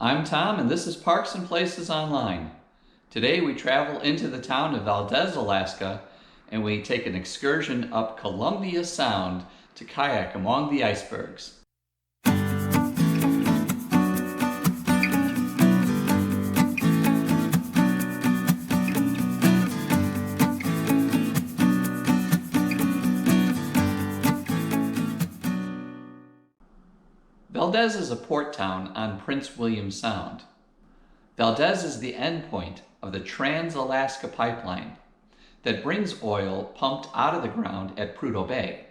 I'm Tom, and this is Parks and Places Online. Today we travel into the town of Valdez, Alaska, and we take an excursion up Columbia Sound to kayak among the icebergs. Valdez is a port town on Prince William Sound. Valdez is the endpoint of the Trans-Alaska Pipeline that brings oil pumped out of the ground at Prudhoe Bay.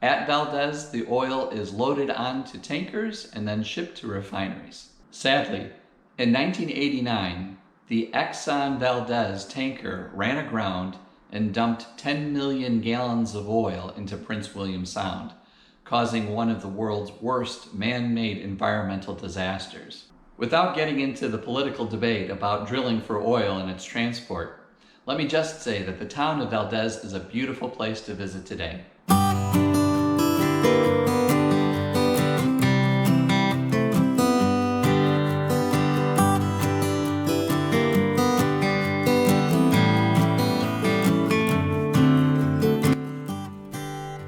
At Valdez, the oil is loaded onto tankers and then shipped to refineries. Sadly, in 1989, the Exxon Valdez tanker ran aground and dumped 10 million gallons of oil into Prince William Sound, causing one of the world's worst man-made environmental disasters. Without getting into the political debate about drilling for oil and its transport, let me just say that the town of Valdez is a beautiful place to visit today.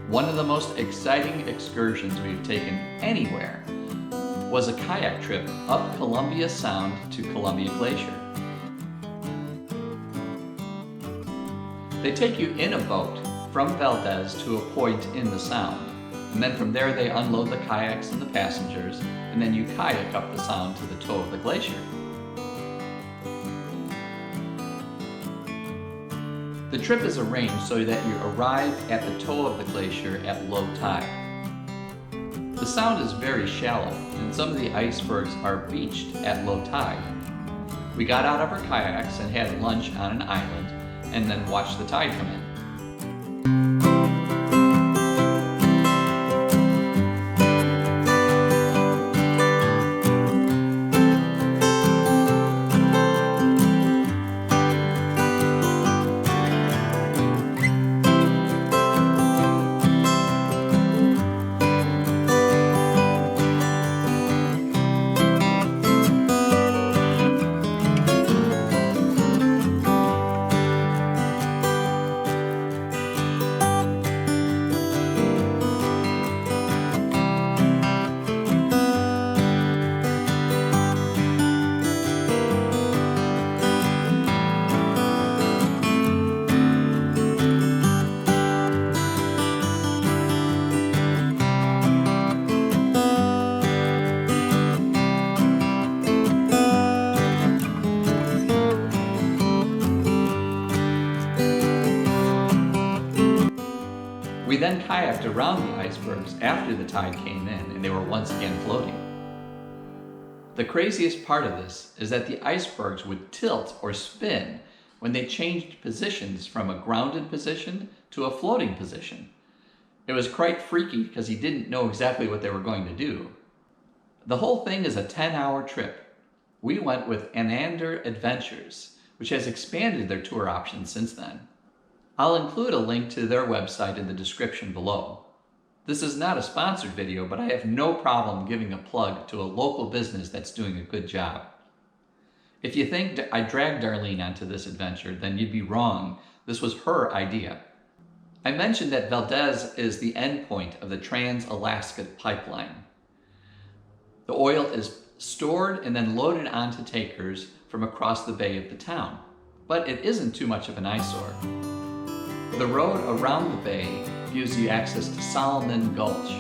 One of the most exciting excursions we've taken anywhere was a kayak trip up Columbia Sound to Columbia Glacier. They take you in a boat from Valdez to a point in the sound, and then from there they unload the kayaks and the passengers, and then you kayak up the sound to the toe of the glacier. The trip is arranged so that you arrive at the toe of the glacier at low tide. The sound is very shallow, and some of the icebergs are beached at low tide. We got out of our kayaks and had lunch on an island, and then watched the tide come in. We then kayaked around the icebergs after the tide came in and they were once again floating. The craziest part of this is that the icebergs would tilt or spin when they changed positions from a grounded position to a floating position. It was quite freaky because he didn't know exactly what they were going to do. The whole thing is a 10-hour trip. We went with Anadyr Adventures, which has expanded their tour options since then. I'll include a link to their website in the description below. This is not a sponsored video, but I have no problem giving a plug to a local business that's doing a good job. If you think I dragged Darlene onto this adventure, then you'd be wrong. This was her idea. I mentioned that Valdez is the endpoint of the Trans-Alaska Pipeline. The oil is stored and then loaded onto tankers from across the bay of the town, but it isn't too much of an eyesore. The road around the bay gives you access to Solomon Gulch.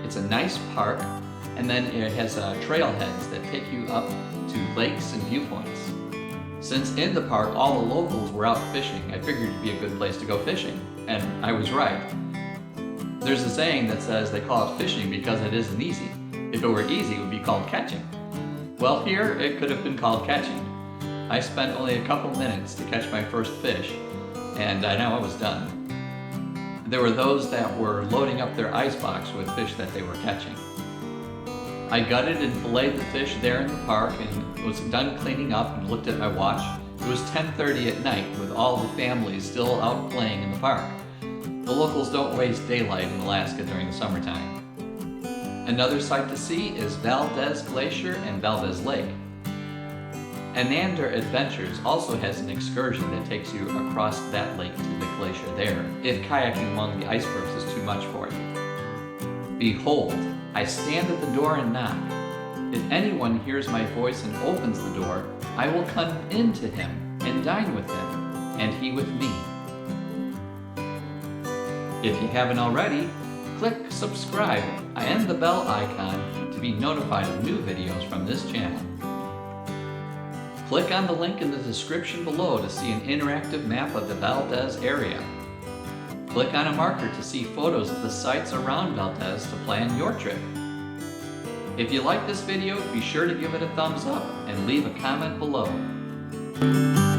It's a nice park, and then it has trailheads that take you up to lakes and viewpoints. Since in the park all the locals were out fishing, I figured it'd be a good place to go fishing, and I was right. There's a saying that says they call it fishing because it isn't easy. If it were easy, it would be called catching. Well, here it could have been called catching. I spent only a couple minutes to catch my first fish, and I know I was done. There were those that were loading up their icebox with fish that they were catching. I gutted and filleted the fish there in the park and was done cleaning up and looked at my watch. It was 10:30 at night with all the families still out playing in the park. The locals don't waste daylight in Alaska during the summertime. Another sight to see is Valdez Glacier and Valdez Lake. Anadyr Adventures also has an excursion that takes you across that lake to the glacier there, if kayaking along the icebergs is too much for you. Behold, I stand at the door and knock. If anyone hears my voice and opens the door, I will come in to him and dine with him, and he with me. If you haven't already, click subscribe and the bell icon to be notified of new videos from this channel. Click on the link in the description below to see an interactive map of the Valdez area. Click on a marker to see photos of the sites around Valdez to plan your trip. If you like this video, be sure to give it a thumbs up and leave a comment below.